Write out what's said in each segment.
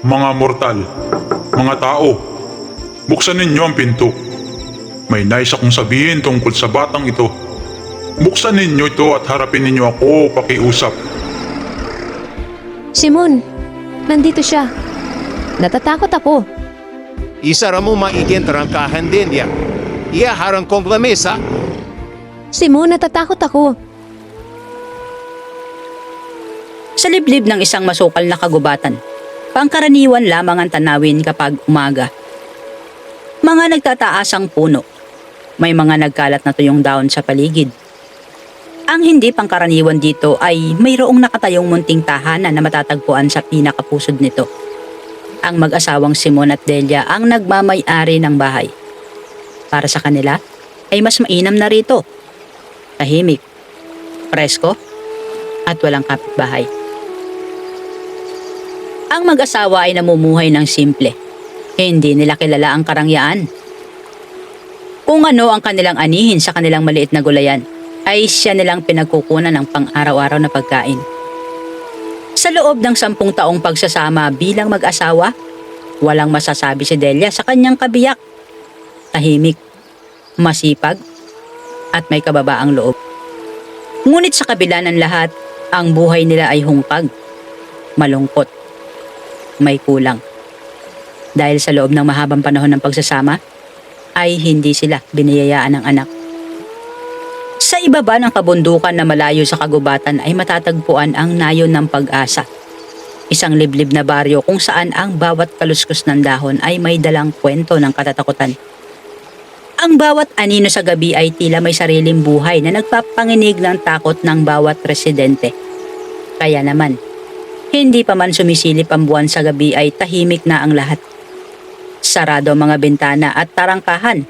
Mga mortal, mga tao, buksan ninyo ang pinto. May nais akong sabihin tungkol sa batang ito. Buksan ninyo ito at harapin ninyo ako pakiusap. Simon, nandito siya. Natatakot ako. Isara mo maiging tarangkahan din ya. Iya harang kong lamesa. Simon, natatakot ako. Sa liblib ng isang masukal na kagubatan, pangkaraniwan lamang ang tanawin kapag umaga. Mga nagtataasang puno, may mga nagkalat na tuyong dahon sa paligid. Ang hindi pangkaraniwan dito ay mayroong nakatayong munting tahanan na matatagpuan sa pinakapusod nito. Ang mag-asawang Simon at Delia ang nagmamay-ari ng bahay. Para sa kanila ay mas mainam na rito. Tahimik, presko, at walang kapitbahay. Ang mag-asawa ay namumuhay ng simple. Hindi nila kilala ang karangyaan. Kung ano ang kanilang anihin sa kanilang maliit na gulayan, ay siya nilang pinagkukunan ng pang-araw-araw na pagkain. Sa loob ng 10 taong pagsasama bilang mag-asawa, walang masasabi si Delia sa kanyang kabiyak. Tahimik, masipag, at may kababaang loob. Ngunit sa kabila ng lahat, ang buhay nila ay hungkag, malungkot, may kulang. Dahil sa loob ng mahabang panahon ng pagsasama, ay hindi sila biniyayaan ng anak. Sa ibaba ng kabundukan na malayo sa kagubatan ay matatagpuan ang Nayon ng Pag-asa. Isang liblib na baryo kung saan ang bawat kaluskos ng dahon ay may dalang kwento ng katatakutan. Ang bawat anino sa gabi ay tila may sariling buhay na nagpapanginig ng takot ng bawat residente. Kaya naman, hindi pa man sumisilip ang buwan sa gabi ay tahimik na ang lahat. Sarado ang mga bintana at tarangkahan.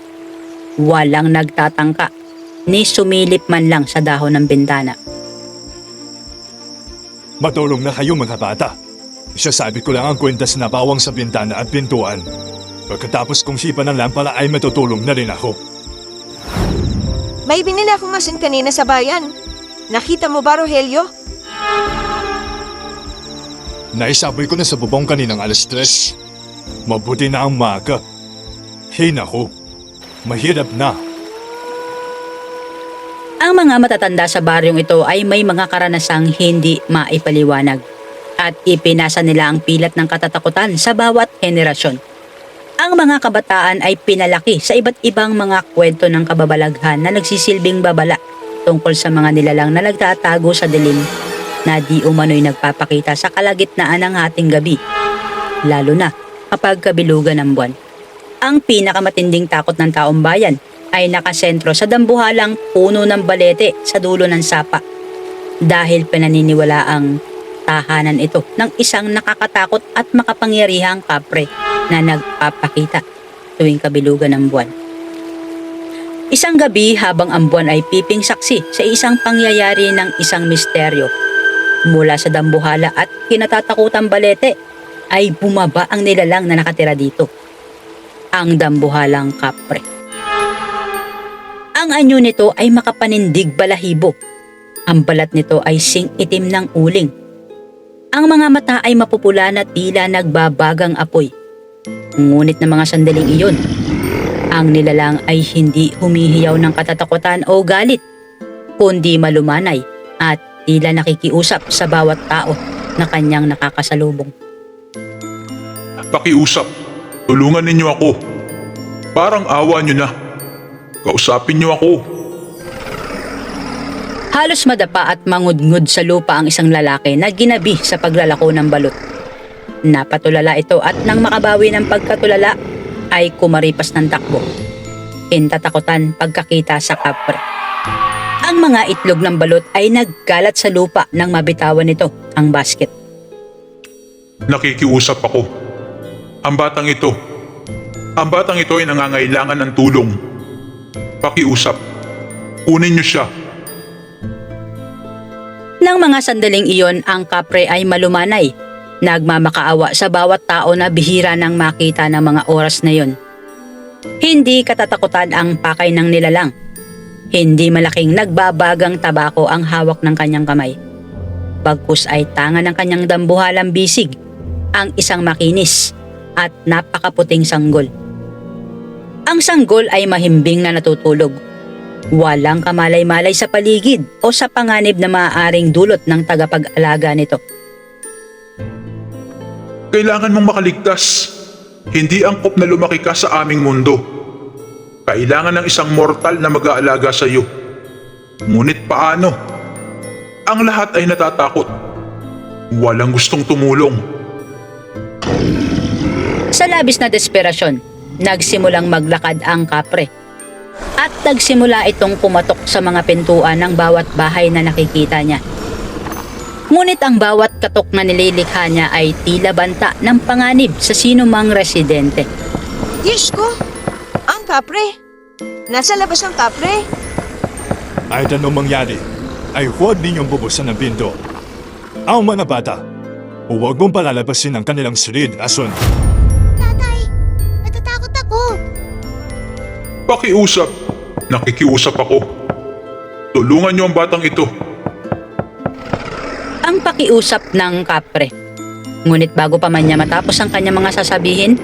Walang nagtatangka ni sumilip man lang sa dahon ng bintana. Matulong na kayo mga bata. Isasabi ko lang ang kwintas na bawang sa bintana at pintuan. Pagkatapos kong sipa ng lampara ay matutulong na rin ako. May binili akong asin kanina sa bayan. Nakita mo ba, Rogelio? Naisaboy ko na sa bubong kaninang 3:00. Mabuti na ang maga. Hey nako, mahirap na. Ang mga matatanda sa baryong ito ay may mga karanasang hindi maipaliwanag at ipinasa nila ang pilat ng katatakutan sa bawat henerasyon. Ang mga kabataan ay pinalaki sa iba't ibang mga kwento ng kababalaghan na nagsisilbing babala tungkol sa mga nilalang na nagtatago sa dilim na di umano'y nagpapakita sa kalagitnaan ng hating gabi, lalo na kapag kabilugan ng buwan. Ang pinakamatinding takot ng taong bayan ay nakasentro sa dambuhalang puno ng balete sa dulo ng sapa dahil pinaniniwala ang tahanan ito ng isang nakakatakot at makapangyarihang kapre na nagpapakita tuwing kabilugan ng buwan. Isang gabi habang ang buwan ay piping saksi sa isang pangyayari ng isang misteryo, mula sa dambuhala at kinatatakutang balete ay bumaba ang nilalang na nakatira dito. Ang dambuhalang kapre. Ang anyo nito ay makapanindig balahibo. Ang balat nito ay sing-itim ng uling. Ang mga mata ay mapupula na tila nagbabagang apoy. Ngunit ng mga sandaling iyon, ang nilalang ay hindi humihiyaw ng katatakutan o galit, kundi malumanay at tila nakikiusap sa bawat tao na kanyang nakakasalubong. Pakiusap, tulungan ninyo ako. Parang awa nyo na. Kausapin nyo ako. Halos madapa at mangudngud sa lupa ang isang lalaki na ginabi sa paglalako ng balot. Napatulala ito at nang makabawi ng pagkatulala ay kumaripas ng takbo. Intatakutan pagkakita sa kapre. Ang mga itlog ng balot ay nagkalat sa lupa nang mabitawan nito ang basket. Nakikiusap ako. Ang batang ito ay nangangailangan ng tulong. Pakiusap. Kunin niyo siya. Nang mga sandaling iyon, ang kapre ay malumanay. Nagmamakaawa sa bawat tao na bihira nang makita ng mga oras na yon. Hindi katatakutan ang pakay ng nilalang. Hindi malaking nagbabagang tabako ang hawak ng kanyang kamay. Bagkus ay tanga ng kanyang dambuhalang bisig ang isang makinis at napakaputing sanggol. Ang sanggol ay mahimbing na natutulog. Walang kamalay-malay sa paligid o sa panganib na maaaring dulot ng tagapag-alaga nito. Kailangan mong makaligtas. Hindi angkop na lumaki ka sa aming mundo. Kailangan ng isang mortal na mag-aalaga sa iyo. Ngunit paano? Ang lahat ay natatakot. Walang gustong tumulong. Sa labis na desperasyon, nagsimulang maglakad ang kapre. At nagsimula itong pumatok sa mga pintuan ng bawat bahay na nakikita niya. Ngunit ang bawat katok na nililikha niya ay tila banta ng panganib sa sinumang residente. Diyos ko! Ang kapre! Nasa labas ang kapre! Kahit anong mangyari, ay huwag ninyong bubusan ng pinto. Ang mga bata, huwag mong palalabasin ang kanilang silid, ason. Tatay, natatakot ako. Pakiusap. Nakikiusap ako. Tulungan niyo ang batang ito. Ang pakiusap ng kapre. Ngunit bago pa man niya matapos ang kanyang mga sasabihin,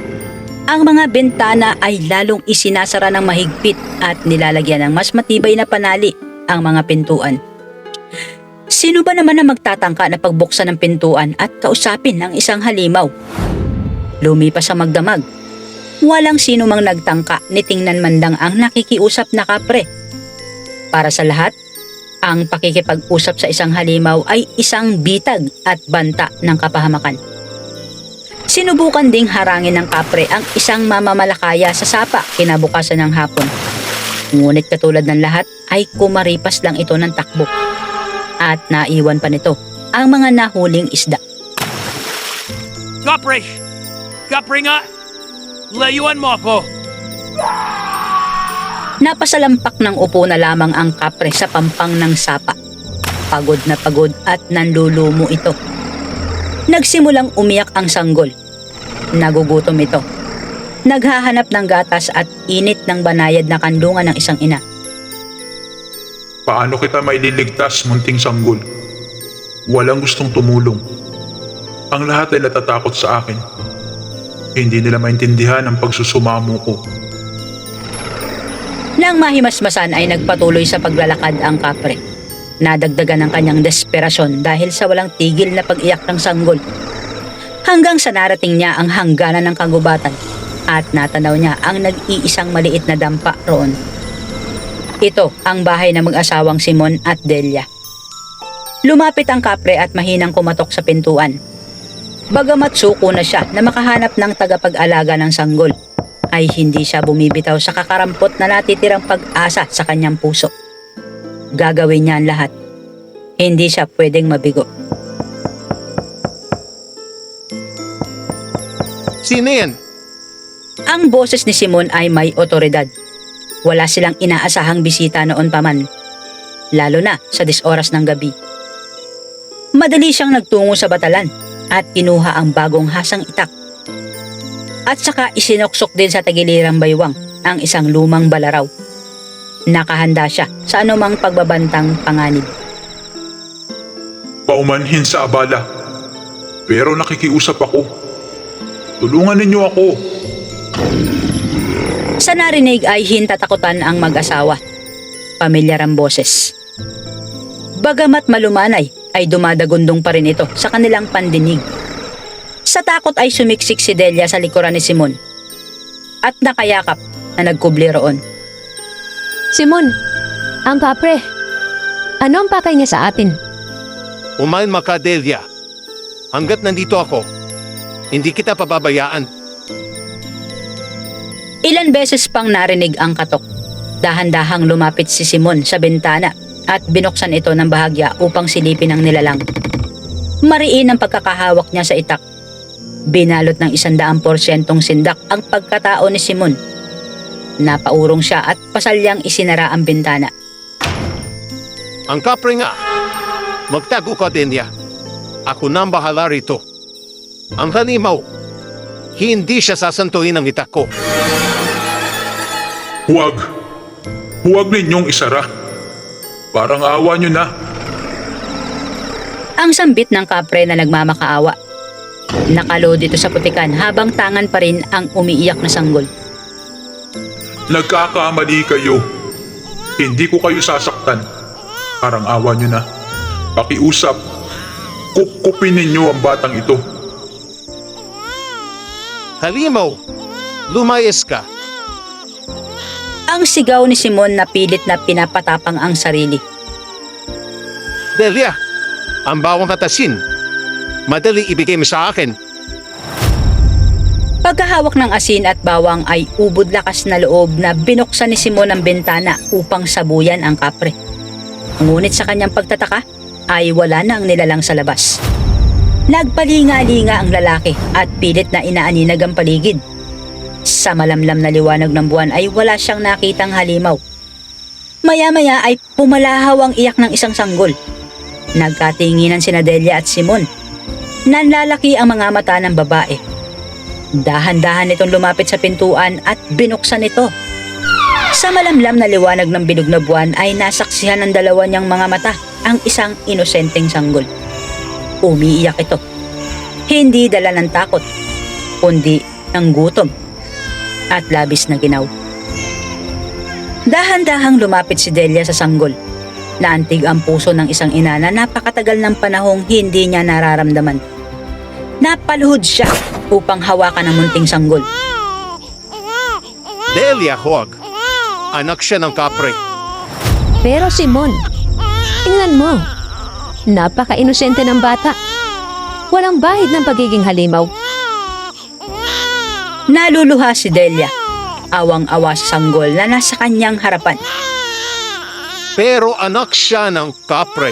ang mga bintana ay lalong isinasara ng mahigpit at nilalagyan ng mas matibay na panali ang mga pintuan. Sino ba naman na magtatangka na pagbuksan ng pintuan at kausapin ang isang halimaw? Lumipas ang magdamag. Walang sino mang nagtangka ni tingnan mandang ang nakikiusap na kapre. Para sa lahat, ang pakikipag-usap sa isang halimaw ay isang bitag at banta ng kapahamakan. Sinubukan ding harangin ng kapre ang isang mamamalakaya sa sapa kinabukasan ng hapon. Ngunit katulad ng lahat ay kumaripas lang ito ng takbo. At naiwan pa nito ang mga nahuling isda. Kapre! Kapre nga! Layuan mo ako! Napasalampak ng upo na lamang ang kapre sa pampang ng sapa. Pagod na pagod at nanlulumo ito. Nagsimulang umiyak ang sanggol. Nagugutom ito. Naghahanap ng gatas at init ng banayad na kandungan ng isang ina. Paano kita maililigtas, munting sanggol? Walang gustong tumulong. Ang lahat ay natatakot sa akin. Hindi nila maintindihan ang pagsusumamo ko. Nang mahimasmasan ay nagpatuloy sa paglalakad ang kapre. Nadagdagan ng kanyang desperasyon dahil sa walang tigil na pag-iyak ng sanggol. Hanggang sa narating niya ang hangganan ng kagubatan at natanaw niya ang nag-iisang maliit na dampa roon. Ito ang bahay ng mag-asawang Simon at Delia. Lumapit ang kapre at mahinang kumatok sa pintuan. Bagamat suko na siya na makahanap ng tagapag-alaga ng sanggol, ay hindi siya bumibitaw sa kakarampot na natitirang pag-asa sa kanyang puso. Gagawin niya ang lahat. Hindi siya pwedeng mabigo. Sino yan? Ang boses ni Simon ay may otoridad. Wala silang inaasahang bisita noon pa man, lalo na sa 10 oras ng gabi. Madali siyang nagtungo sa batalan at kinuha ang bagong hasang itak. At saka isinoksok din sa tagilirang baywang ang isang lumang balaraw. Nakahanda siya sa anumang pagbabantang panganib. Paumanhin sa abala. Pero nakikiusap ako. Tulungan ninyo ako. Sa narinig ay hintatakutan ang mag-asawa. Pamilyar ang boses. Bagamat malumanay, ay dumadagundong pa rin ito sa kanilang pandinig. Sa takot ay sumiksik si Delia sa likuran ni Simon at nakayakap na nagkubli roon. Simon, ang kapre. Ano ang pakay niya sa atin? Umalma ka, Delia. Hanggat nandito ako, hindi kita pababayaan. Ilan beses pang narinig ang katok. Dahan-dahang lumapit si Simon sa bintana at binuksan ito ng bahagya upang silipin ang nilalang. Mariin ang pagkakahawak niya sa itak. Binalot ng 100% sindak ang pagkatao ni Simon. Napaurong siya at pasalyang isinara ang bintana. Ang kapre nga. Magtago ka, Delia. Ako nang bahala rito. Ang halimaw, hindi siya sasantuhin ng itak ko. Huwag. Huwag ninyong isara. Parang awa nyo na. Ang sambit ng kapre na nagmamakaawa. Nakaload ito sa putikan habang tangan pa rin ang umiiyak na sanggol. Nagkakamali kayo. Hindi ko kayo sasaktan. Parang awa nyo na. Pakiusap. Kupkupin ninyo ang batang ito. Halimaw, lumayas ka. Ang sigaw ni Simon na pilit na pinapatapang ang sarili. Delia, ang bawang katasin. Madali ibigay mo sa akin. Pagkahawak ng asin at bawang ay ubod lakas na loob na binuksan ni Simon ang bintana upang sabuyan ang kapre. Ngunit sa kanyang pagtataka ay wala na ang nilalang sa labas. Nagpalinga-linga ang lalaki at pilit na inaaninag ang paligid. Sa malamlam na liwanag ng buwan ay wala siyang nakitang halimaw. Maya-maya ay pumalahaw ang iyak ng isang sanggol. Nagkatinginan sina Delia at Simon. Nanlalaki ang mga mata ng babae. Dahan-dahan itong lumapit sa pintuan at binuksan ito. Sa malamlam na liwanag ng bilog na buwan ay nasaksihan ng dalawa niyang mga mata ang isang inosenteng sanggol. Umiiyak ito. Hindi dala ng takot, kundi ng gutom at labis na ginaw. Dahan-dahang lumapit si Delia sa sanggol. Naantig ang puso ng isang ina na napakatagal ng panahong hindi niya nararamdaman. Napaluhod siya upang hawakan ang munting sanggol. Delia, huwag. Anak siya ng kapre. Pero Simon, tingnan mo. Napaka-inosente ng bata. Walang bahid ng pagiging halimaw. Naluluha si Delia. Awang-awa sa sanggol na nasa kanyang harapan. Pero anak siya ng kapre.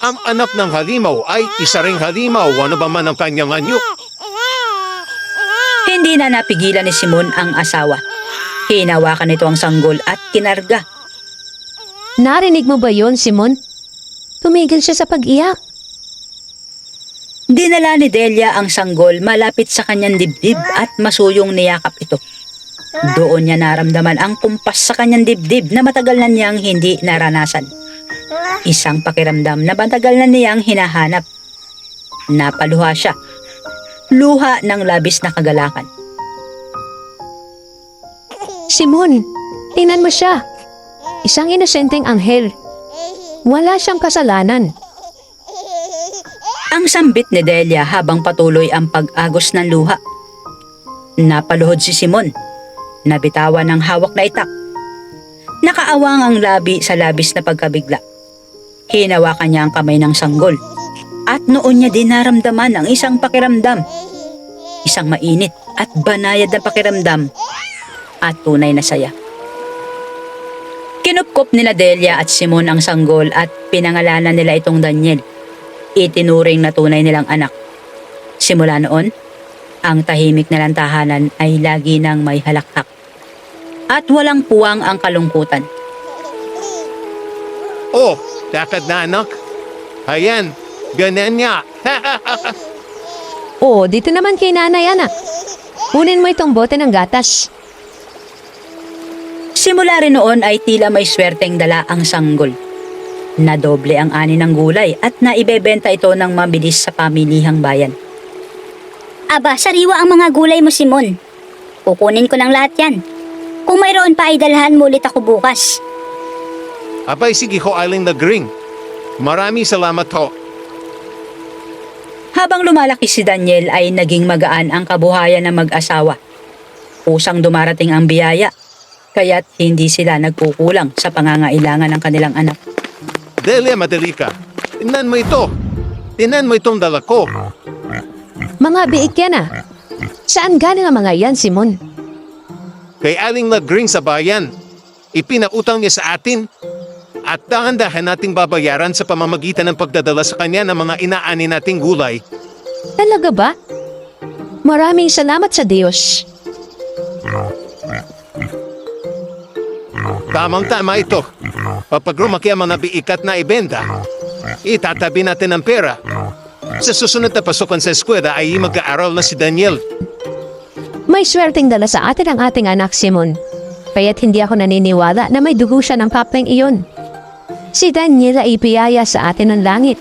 Ang anak ng halimaw ay isa ring halimaw, ano ba man ang kanyang anyo. Hindi na napigilan ni Simon ang asawa. Hinawakan nito ang sanggol at kinarga. Narinig mo ba yon, Simon? Tumigil siya sa pag-iyak. Dinala ni Delia ang sanggol malapit sa kanyang dibdib at masuyong niyakap ito. Doon niya naramdaman ang kumpas sa kanyang dibdib na matagal na niyang hindi naranasan. Isang pakiramdam na matagal na niyang hinahanap. Napaluha siya. Luha ng labis na kagalakan. Simon, tingnan mo siya. Isang inosenteng anghel. Wala siyang kasalanan. Ang sambit ni Delia habang patuloy ang pag-agos ng luha. Napaluhod si Simon. Nabitawan ng hawak na itak. Nakaawang ang labi sa labis na pagkabigla. Hinawakan niya ang kamay ng sanggol. At noon niya din naramdaman ang isang pakiramdam. Isang mainit at banayad na pakiramdam. At tunay na saya. Kinupkop nila Delia at Simon ang sanggol at pinangalanan nila itong Daniel. Itinuring na tunay nilang anak. Simula noon, ang tahimik na lantahanan ay lagi nang may halakhak. At walang puwang ang kalungkutan. Oh, takad na anak. Ayan, ganyan niya. Oo, dito naman kay nanay, anak. Kunin mo itong bote ng gatas. Simula rin noon ay tila may swerteng dala ang sanggol. Nadoble ang ani ng gulay at naibebenta ito ng mabilis sa pamilihang bayan. Aba, sariwa ang mga gulay mo, Simon. Kukunin ko ng lahat yan. Kung mayroon pa ay dalhan mo ulit ako bukas. Abay, sige ho, Aling Nagring. Maraming salamat ho. Habang lumalaki si Daniel ay naging magaan ang kabuhayan ng mag-asawa. Kusang dumarating ang biyaya, kaya't hindi sila nagkukulang sa pangangailangan ng kanilang anak. Delia, madali ka. Tingnan mo ito. Tingnan mo itong dala ko. Mga biik yan ah. Saan galing ang mga yan, Simon? Kay Aling Nagring sa bayan. Ipinautang niya sa atin. At dahan-dahan nating babayaran sa pamamagitan ng pagdadala sa kanya ng mga inaani nating gulay. Talaga ba? Maraming salamat sa Diyos. Tamang-tama ito. Kapag lumaki ang mga biikat na ibenta, itatabi natin ang pera. Sa susunod na pasukan sa eskwela ay mag-aaral na si Daniel. May swerteng dala sa atin ang ating anak, Simon. Kaya't hindi ako naniniwala na may dugo siya ng papeng iyon. Si Daniel ay ipiyaya sa atin ng langit.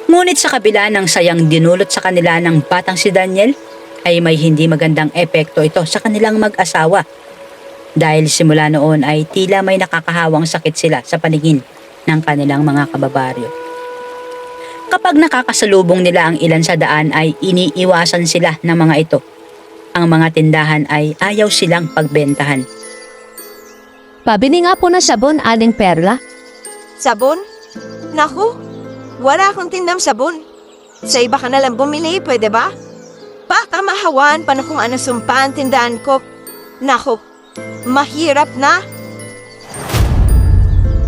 Ngunit sa kabila ng sayang dinulot sa kanila ng batang si Daniel, ay may hindi magandang epekto ito sa kanilang mag-asawa. Dahil simula noon ay tila may nakakahawang sakit sila sa paningin ng kanilang mga kababaryo. Kapag nakakasalubong nila ang ilan sa daan ay iniiwasan sila ng mga ito. Ang mga tindahan ay ayaw silang pagbentahan. Pabili nga po ng sabon, Aling Perla. Sabon? Naku, wala akong tindang sabon. Sa iba ka na lang bumili, pwede ba? Baka mahawaan pa na kung ano sumpa ang tindahan ko. Naku, mahirap na.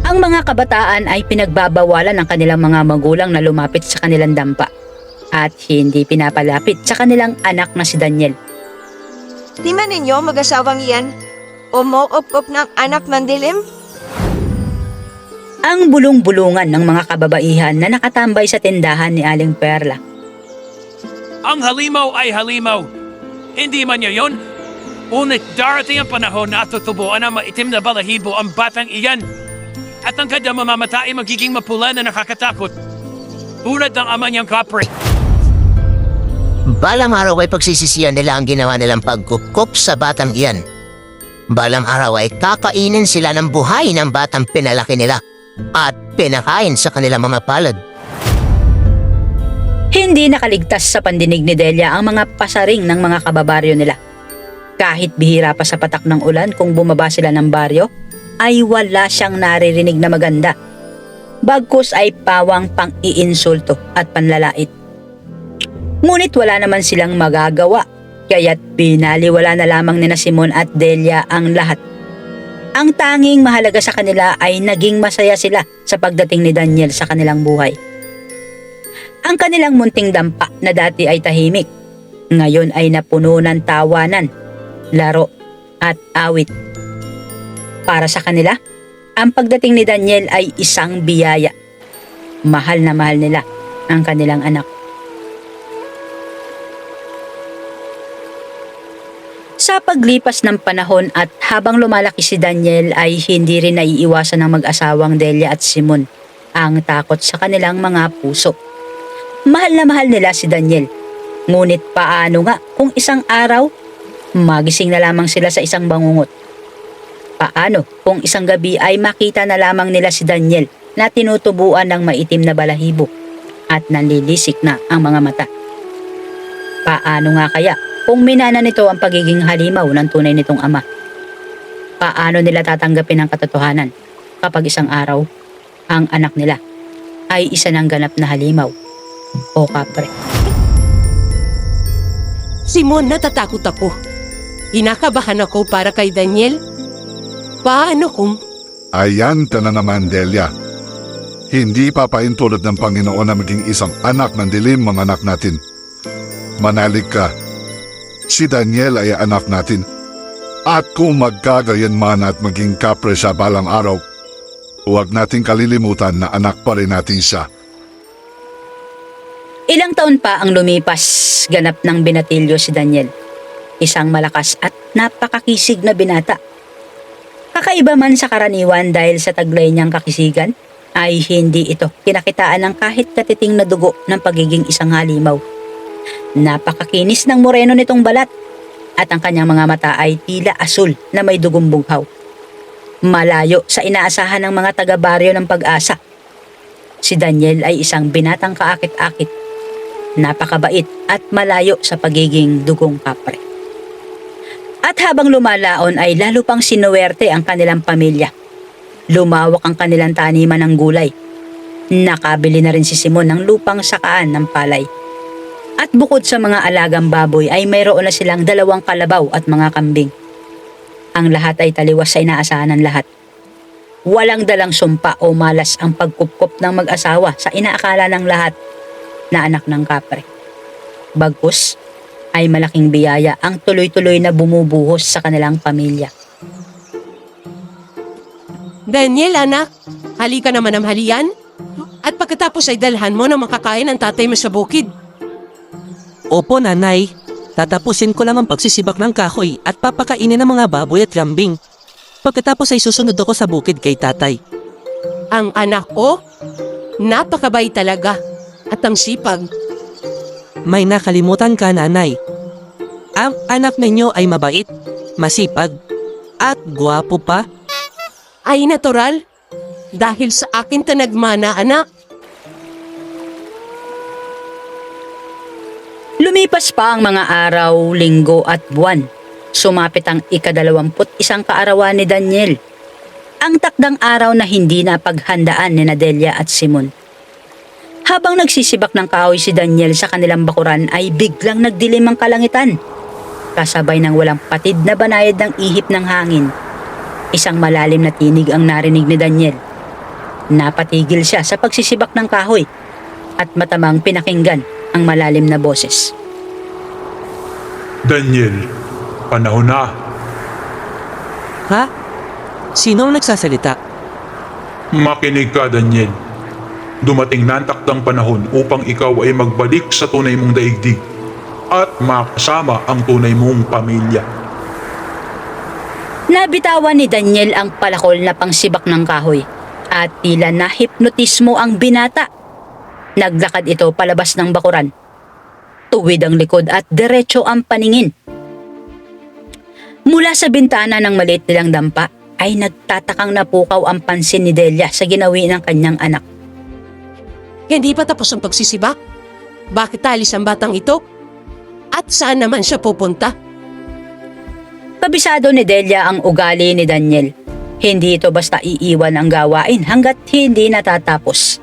Ang mga kabataan ay pinagbabawalan ng kanilang mga magulang na lumapit sa kanilang dampa at hindi pinapalapit sa kanilang anak na si Daniel. Tingnan ninyo mag-asawang iyan. Umuop-op ng anak ng dilim. Ang bulong-bulungan ng mga kababaihan na nakatambay sa tindahan ni Aling Perla. Ang halimaw ay halimaw. Hindi man niya yun. Ngunit darating ang panahon na tutubuan ang maitim na balahibo ang batang iyan. At ang kanyang mamamatay magiging mapula na nakakatakot. Tulad ng ama niyang kapre. Balang araw ay pagsisisiyan nila ang ginawa nilang pagkukup sa batang iyan. Balang araw ay kakainin sila ng buhay ng batang pinalaki nila at pinakain sa kanilang mga palad. Hindi nakaligtas sa pandinig ni Delia ang mga pasaring ng mga kababaryo nila. Kahit bihira pa sa patak ng ulan kung bumaba sila ng baryo, ay wala siyang naririnig na maganda. Bagkus ay pawang pang-iinsulto at panlalait. Ngunit wala naman silang magagawa, kaya't binaliwala na lamang nina Simon at Delia ang lahat. Ang tanging mahalaga sa kanila ay naging masaya sila sa pagdating ni Daniel sa kanilang buhay. Ang kanilang munting dampa na dati ay tahimik, ngayon ay napuno ng tawanan, laro at awit. Para sa kanila, ang pagdating ni Daniel ay isang biyaya. Mahal na mahal nila ang kanilang anak. Sa paglipas ng panahon at habang lumalaki si Daniel ay hindi rin naiiwasan ng mag-asawang Delia at Simon ang takot sa kanilang mga puso. Mahal na mahal nila si Daniel. Ngunit paano nga kung isang araw, magising na lamang sila sa isang bangungot? Paano kung isang gabi ay makita na lamang nila si Daniel na tinutubuan ng maitim na balahibo at nanlilisik na ang mga mata? Paano nga kaya kung minana nito ang pagiging halimaw ng tunay nitong ama? Paano nila tatanggapin ang katotohanan kapag isang araw ang anak nila ay isa ng ganap na halimaw o kapre? Simon, natatakot ako. Hinakabahan ako para kay Daniel. Paano kung... Ayan ka na naman, Delia. Hindi papaintulad ng Panginoon na maging isang anak ng dilim mga anak natin. Manalig ka. Si Daniel ay anak natin. At kung magkagayan man at maging kapre sa balang araw, huwag nating kalilimutan na anak pa rin natin siya. Ilang taon pa ang lumipas, ganap ng binatilyo si Daniel. Isang malakas at napakakisig na binata. Kakaiba man sa karaniwan dahil sa taglay niyang kakisigan, ay hindi ito kinakitaan ng kahit katiting na dugo ng pagiging isang halimaw. Napakakinis ng moreno nitong balat at ang kanyang mga mata ay tila asul na may dugong bughaw. Malayo sa inaasahan ng mga taga-baryo ng Pag-asa. Si Daniel ay isang binatang kaakit-akit, napakabait at malayo sa pagiging dugong kapre. At habang lumalaon ay lalo pang sinuwerte ang kanilang pamilya. Lumawak ang kanilang taniman ng gulay. Nakabili na rin si Simon ng lupang sakaan ng palay. At bukod sa mga alagang baboy ay mayroon na silang 2 kalabaw at mga kambing. Ang lahat ay taliwas sa inaasahan ng lahat. Walang dalang sumpa o malas ang pagkupkop ng mag-asawa sa inaakala ng lahat na anak ng kapre. Bagkus ay malaking biyaya ang tuloy-tuloy na bumubuhos sa kanilang pamilya. Daniel, anak, halika naman ang halian. At pagkatapos ay dalhan mo na makakain ang tatay mo sa bukid. Opo, nanay. Tatapusin ko lang ang pagsisibak ng kahoy at papakainin ng mga baboy at kambing. Pagkatapos ay susunod ako sa bukid kay tatay. Ang anak ko, napakabait talaga. at ang sipag. May nakalimutan ka, nanay. Ang anak ninyo ay mabait, masipag, at gwapo pa. Ay natural, dahil sa akin ka nagmana, anak. Lumipas pa ang mga araw, linggo at buwan. Sumapit ang ika-21 kaarawan ni Daniel. Ang takdang araw na hindi napaghandaan ni Delia at Simon. Habang nagsisibak ng kahoy si Daniel sa kanilang bakuran ay biglang nagdilim ang kalangitan. Kasabay ng walang patid na banayad ng ihip ng hangin. Isang malalim na tinig ang narinig ni Daniel. Napatigil siya sa pagsisibak ng kahoy at matamang pinakinggan ang malalim na boses. Daniel, panahon na. Ha? Sino ang nagsasalita? Makinig ka, Daniel. Dumating na ang takdang panahon upang ikaw ay magbalik sa tunay mong daigdig at makasama ang tunay mong pamilya. Nabitawan ni Daniel ang palakol na pangsibak ng kahoy at tila nahipnotismo ang binata. Naglakad ito palabas ng bakuran. Tuwid ang likod at diretso ang paningin. Mula sa bintana ng maliit nilang dampa ay nagtatakang napukaw ang pansin ni Delia sa ginawi ng kanyang anak. Hindi pa tapos ang pagsisibak? Bakit alis ang batang ito? At saan naman siya pupunta? Kabisado ni Delia ang ugali ni Daniel. Hindi ito basta iiwan ang gawain hanggat hindi natatapos.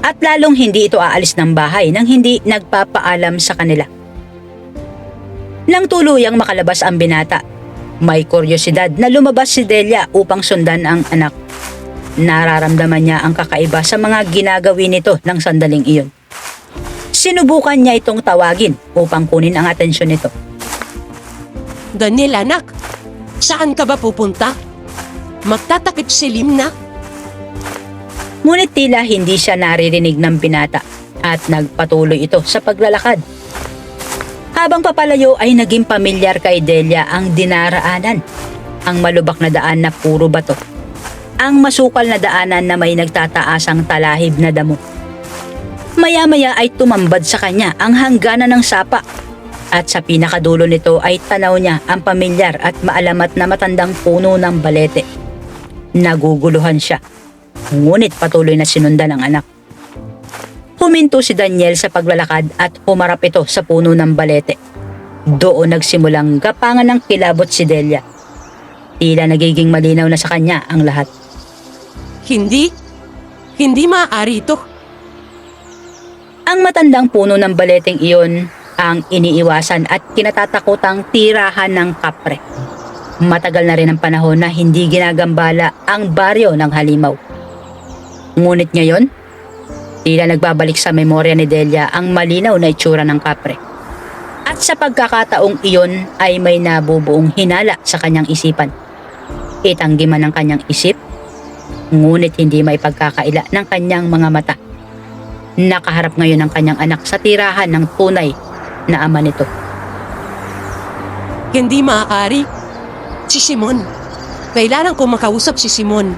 At lalong hindi ito aalis ng bahay nang hindi nagpapaalam sa kanila. Nang tuluyang makalabas ang binata, may kuryosidad na lumabas si Delia upang sundan ang anak. Nararamdaman niya ang kakaiba sa mga ginagawi nito ng sandaling iyon. Sinubukan niya itong tawagin upang kunin ang atensyon nito. Daniel, anak, saan ka ba pupunta? Magtatakip silim na. Ngunit tila hindi siya naririnig ng binata at nagpatuloy ito sa paglalakad. Habang papalayo ay naging pamilyar kay Delia ang dinaraanan. Ang malubak na daan na puro bato. Ang masukal na daanan na may nagtataasang talahib na damo. Maya-maya ay tumambad sa kanya ang hangganan ng sapa. At sa pinakadulo nito ay tanaw niya ang pamilyar at maalamat na matandang puno ng balete. Naguguluhan siya. Ngunit patuloy na sinundan ang anak. Huminto si Daniel sa paglalakad at humarap ito sa puno ng balete. Doon nagsimulang gapangan ng kilabot si Delia. Tila nagiging malinaw na sa kanya ang lahat. Hindi maaari ito. Ang matandang puno ng baleteng iyon ang iniiwasan at kinatatakutang tirahan ng kapre. Matagal na rin ang panahon na hindi ginagambala ang baryo ng Halimaw. Ngunit ngayon, tila nagbabalik sa memorya ni Delia ang malinaw na itsura ng kapre. At sa pagkakataong iyon ay may nabubuong hinala sa kanyang isipan. Itanggi man ang kanyang isip, ngunit hindi may pagkakaila ng kanyang mga mata. Nakaharap ngayon ang kanyang anak sa tirahan ng tunay na ama nito. Hindi maaari. Si Simon. Kailangan ko makausap si Simon.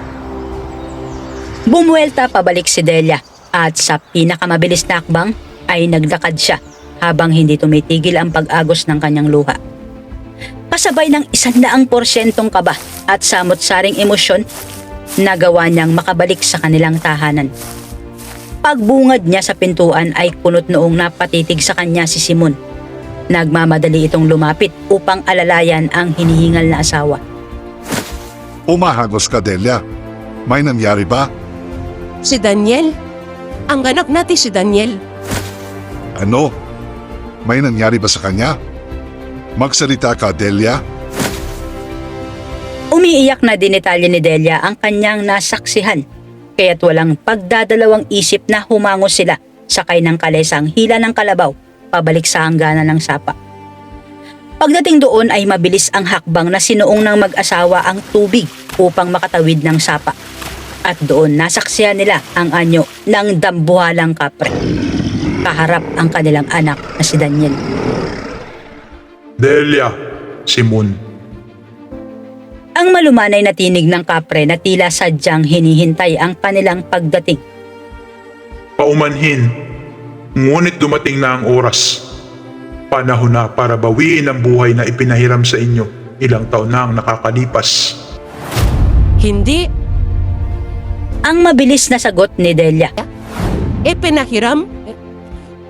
Bumuelta pabalik si Delia at sa pinakamabilis na akbang ay naglakad siya habang hindi tumitigil ang pag-agos ng kanyang luha. Kasabay ng 100% kaba at samot-saring emosyon, nagawa niyang makabalik sa kanilang tahanan. Pagbungad niya sa pintuan ay kunot noong napatitig sa kanya si Simon. Nagmamadali itong lumapit upang alalayan ang hinihingal na asawa. Umahagos ka, Delia. May nangyari ba? Si Daniel? Ang anak natin si Daniel. Ano? May nangyari ba sa kanya? Magsalita ka, Delia. Umiiyak na dinetalye ni Delia ang kanyang nasaksihan, kaya't walang pagdadalawang isip na humango sila sakay ng kalesang hila ng kalabaw pabalik sa hangganan ng sapa. Pagdating doon ay mabilis ang hakbang na sinuong ng mag-asawa ang tubig upang makatawid ng sapa. At doon nasaksihan nila ang anyo ng dambuhalang kapre. Kaharap ang kanilang anak na si Daniel. Delia, Simon. Ang malumanay na tinig ng kapre na tila sadyang hinihintay ang kanilang pagdating. Paumanhin, Ngunit dumating na ang oras. Panahon na para bawiin ang buhay na ipinahiram sa inyo. Ilang taon na ang nakakalipas. Hindi. Ang mabilis na sagot ni Delia. Pinahiram?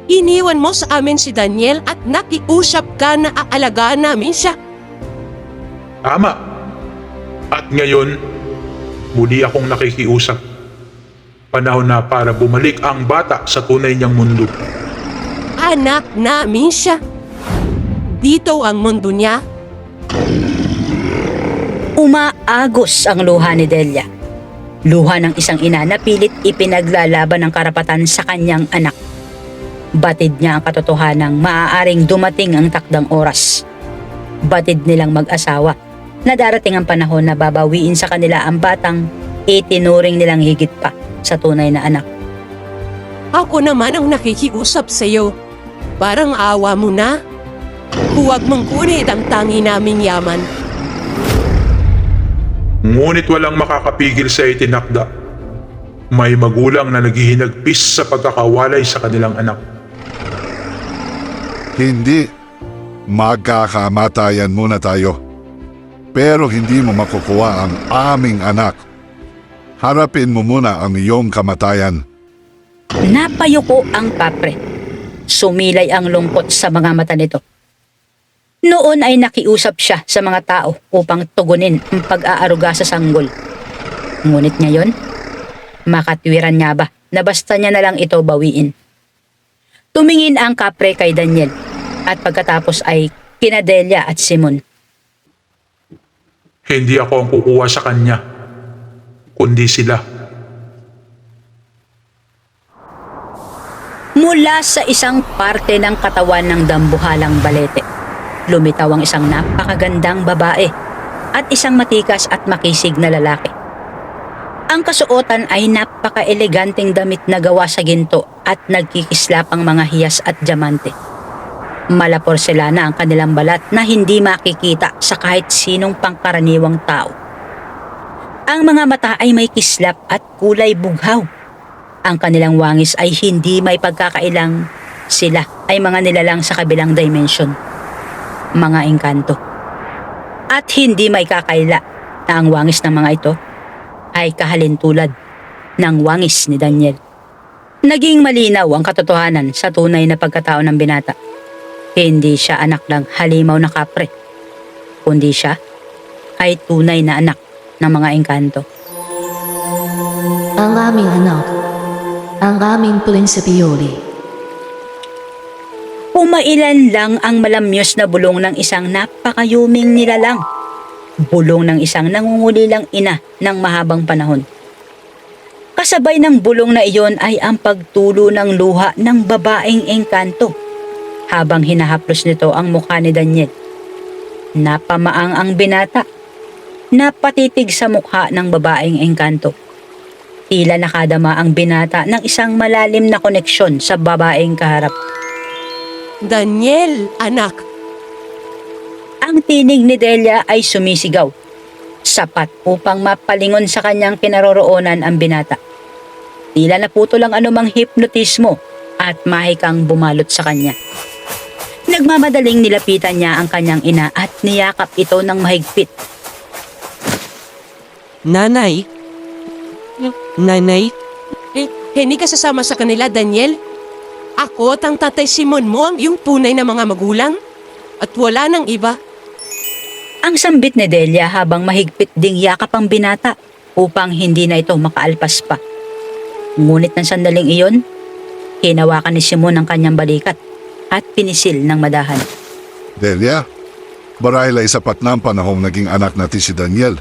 Iniwan mo sa amin si Daniel at nakiusap ka na aalagaan namin siya. Tama. At ngayon, muli akong nakikiusap. Panahon na para bumalik ang bata sa tunay niyang mundo. Anak namin siya. Dito ang mundo niya. Umaagos ang luha ni Delia. Luha ng isang ina na pilit ipinaglalaban ng karapatan sa kanyang anak. Batid niya ang katotohanang maaaring dumating ang takdang oras. Batid nilang mag-asawa na darating ang panahon na babawiin sa kanila ang batang itinuring nilang higit pa sa tunay na anak. Ako naman ang nakikiusap sa iyo. Parang awa mo na. Huwag mong kunit ang tangi naming yaman. Ngunit walang makakapigil sa itinakda. May magulang na naghihinagpis sa pagkakawalay sa kanilang anak. Hindi. Magkakamatayan muna tayo. Pero hindi mo makukuha ang aming anak. Harapin mo muna ang iyong kamatayan. Napayuko ang kapre. Sumilay ang lungkot sa mga mata nito. Noon ay nakiusap siya sa mga tao upang tugunin ang pag-aaruga sa sanggol. Ngunit ngayon, makatwiran niya ba na basta niya na lang ito bawiin? Tumingin ang kapre kay Daniel at pagkatapos ay kina Delia at Simon. Hindi ako ang kukuha sa kanya, kundi sila. Mula sa isang parte ng katawan ng dambuhalang balete, lumitaw ang isang napakagandang babae at isang matikas at makisig na lalaki. Ang kasuotan ay napaka-eleganteng damit na gawa sa ginto at nagkikislap ang mga hiyas at diamante. Mala-porselana ang kanilang balat na hindi makikita sa kahit sinong pangkaraniwang tao. Ang mga mata ay may kislap at kulay bughaw. Ang kanilang wangis ay hindi may pagkakailang sila ay mga nilalang sa kabilang dimension. Mga engkanto. At hindi may kakaila na ang wangis ng mga ito ay kahalintulad ng wangis ni Daniel. Naging malinaw ang katotohanan sa tunay na pagkatao ng binata. Hindi siya anak ng halimaw na kapre, kundi siya ay tunay na anak ng mga engkanto. Ang aming anak, ang aming prinsipiyoli. Pumailan lang ang malamyos na bulong ng isang napakayuming nilalang. Bulong ng isang nangungulilang ina ng mahabang panahon. Kasabay ng bulong na iyon ay ang pagtulo ng luha ng babaeng engkanto habang hinahaplos nito ang mukha ni Daniel. Napamaang ang binata. Napatitig sa mukha ng babaeng engkanto. Tila nakadama ang binata ng isang malalim na koneksyon sa babaeng kaharap. Daniel, anak. Ang tinig ni Delia ay sumisigaw. Sapat upang mapalingon sa kanyang kinaroroonan ang binata. Tila naputol ang anumang hipnotismo at mahikang bumalot sa kanya. Nagmamadaling nilapitan niya ang kanyang ina at niyakap ito ng mahigpit. Nanay? Nanay? Hindi ka sasama sa kanila, Daniel? Ako at ang tatay Simon mo ang iyong tunay na mga magulang? At wala nang iba? Ang sambit ni Delia habang mahigpit ding yakap ang binata upang hindi na ito makaalpas pa. Ngunit ng sandaling iyon, hinawakan ni Simon ang kanyang balikat at pinisil ng madahan. Delia, marahil ay sapat na ang panahong naging anak natin si Daniel.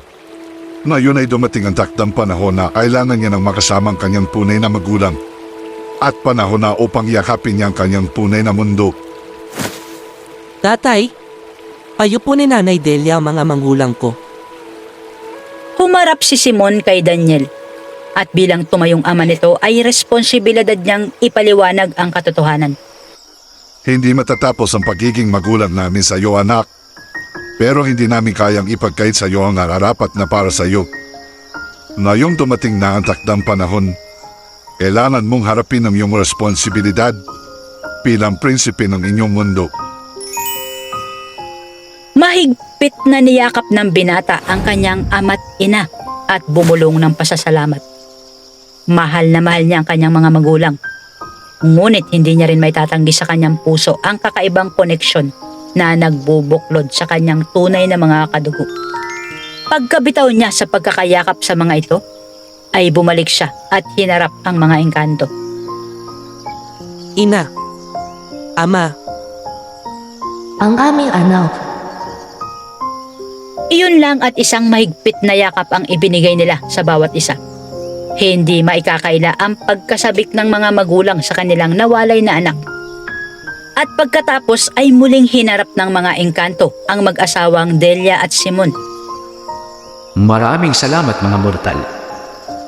Ngayon ay dumating ang takdang panahon na kailangan niya ng makasamang kanyang tunay na magulang. At panahon na upang yakapin niya ang kanyang tunay na mundo. Tatay, payo po ni Nanay Delia ang mga mangulang ko. Humarap si Simon kay Daniel at bilang tumayong ama nito ay responsibilidad niyang ipaliwanag ang katotohanan. Hindi matatapos ang pagiging magulang namin sa iyo, anak. Pero hindi namin kayang ipagkait sa iyo ang nararapat na para sa iyo. Ngayong dumating na ang takdang panahon, kailangan mong harapin ang iyong responsibilidad bilang prinsipe ng inyong mundo. Mahigpit na niyakap ng binata ang kanyang ama't ina at bumulong ng pasasalamat. Mahal na mahal niya ang kanyang mga magulang. Ngunit hindi niya rin may tatanggi sa kanyang puso ang kakaibang koneksyon na nagbubuklod sa kanyang tunay na mga kadugo. Pagkabitaw niya sa pagkakayakap sa mga ito, ay bumalik siya at hinarap ang mga engkanto. Ina, Ama, Ang aming anak, Iyon lang at isang mahigpit na yakap ang ibinigay nila sa bawat isa. Hindi maikakaila ang pagkasabik ng mga magulang sa kanilang nawalay na anak. At pagkatapos ay muling hinarap ng mga engkanto ang mag-asawang Delia at Simon. Maraming salamat mga mortal.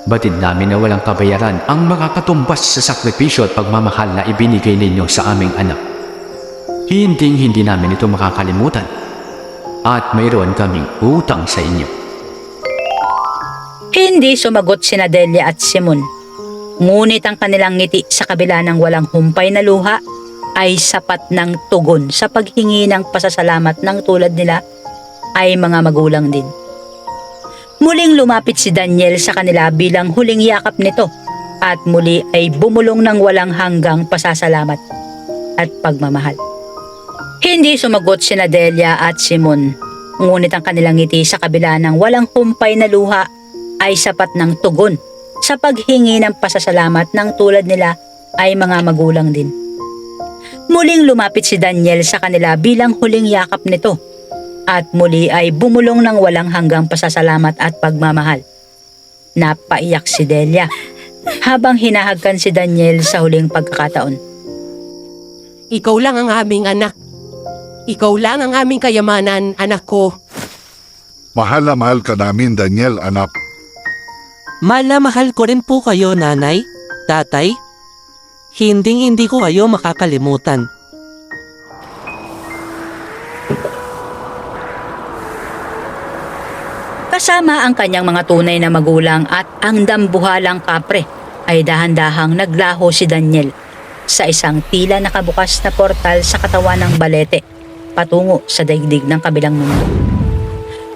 Batid namin na walang kabayaran ang mga katumbas sa sakripisyo at pagmamahal na ibinigay ninyo sa aming anak. Hindi namin ito makakalimutan. At mayroon kaming utang sa inyo. Hindi sumagot sina Delia at Simon. Ngunit ang kanilang ngiti sa kabila ng walang humpay na luha ay sapat ng tugon sa paghingi ng pasasalamat ng tulad nila ay mga magulang din. Muling lumapit si Daniel sa kanila bilang huling yakap nito at muli ay bumulong ng walang hanggang pasasalamat at pagmamahal. Hindi sumagot sina Delia at Simon, ngunit ang kanilang ngiti sa kabila ng walang humpay na luha ay sapat ng tugon sa paghingi ng pasasalamat ng tulad nila ay mga magulang din. Muling lumapit si Daniel sa kanila bilang huling yakap nito at muli ay bumulong ng walang hanggang pasasalamat at pagmamahal. Napaiyak si Delia habang hinahagkan si Daniel sa huling pagkakataon. Ikaw lang ang aming anak. Ikaw lang ang aming kayamanan, anak ko. Mahal na mahal ka namin, Daniel, anak. mahal na mahal ko rin po kayo, nanay, tatay. Hindi ko kayo makakalimutan. Kasama ang kanyang mga tunay na magulang at ang dambuhalang kapre ay dahan-dahang naglaho si Daniel sa isang tila nakabukas na portal sa katawan ng balete patungo sa daigdig ng kabilang mundo.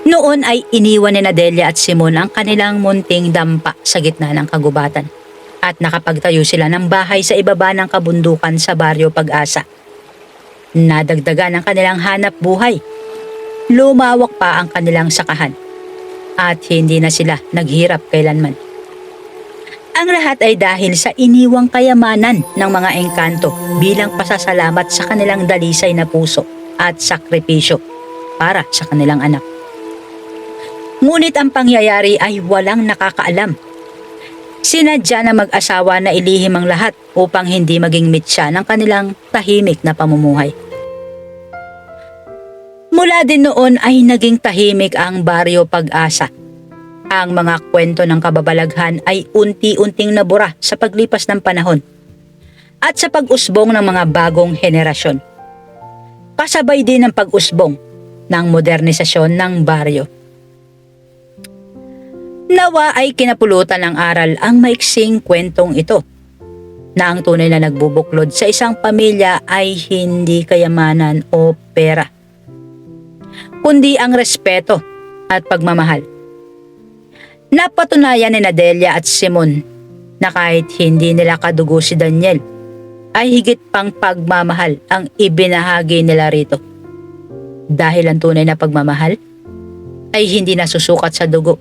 Noon ay iniwan ni Delia at Simon ang kanilang munting dampa sa gitna ng kagubatan at nakapagtayo sila ng bahay sa ibaba ng kabundukan sa Baryo Pag-asa. Nadagdagan ang kanilang hanap buhay. Lumawak pa ang kanilang sakahan at hindi na sila naghirap kailanman. Ang lahat ay dahil sa iniwang kayamanan ng mga engkanto bilang pasasalamat sa kanilang dalisay na puso at sakripisyo para sa kanilang anak. Ngunit ang pangyayari ay walang nakakaalam. Sinadya na mag-asawa na ilihim ang lahat upang hindi maging mitya ng kanilang tahimik na pamumuhay. Mula din noon ay naging tahimik ang Baryo Pag-asa. Ang mga kwento ng kababalaghan ay unti-unting nabura sa paglipas ng panahon at sa pag-usbong ng mga bagong henerasyon. Kasabay din ang pag-usbong ng modernisasyon ng baryo. Nawa ay kinapulutan ng aral ang maiksing kwentong ito na ang tunay na nagbubuklod sa isang pamilya ay hindi kayamanan o pera, kundi ang respeto at pagmamahal. Napatunayan ni Delia at Simon na kahit hindi nila kadugo si Daniel, ay higit pang pagmamahal ang ibinahagi nila rito. Dahil ang tunay na pagmamahal ay hindi nasusukat sa dugo,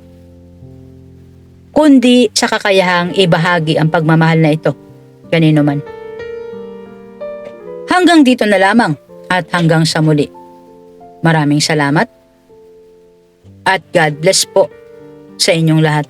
kundi sa kakayahang ibahagi ang pagmamahal na ito kanino man. Hanggang dito na lamang at hanggang sa muli. Maraming salamat at God bless po sa inyong lahat.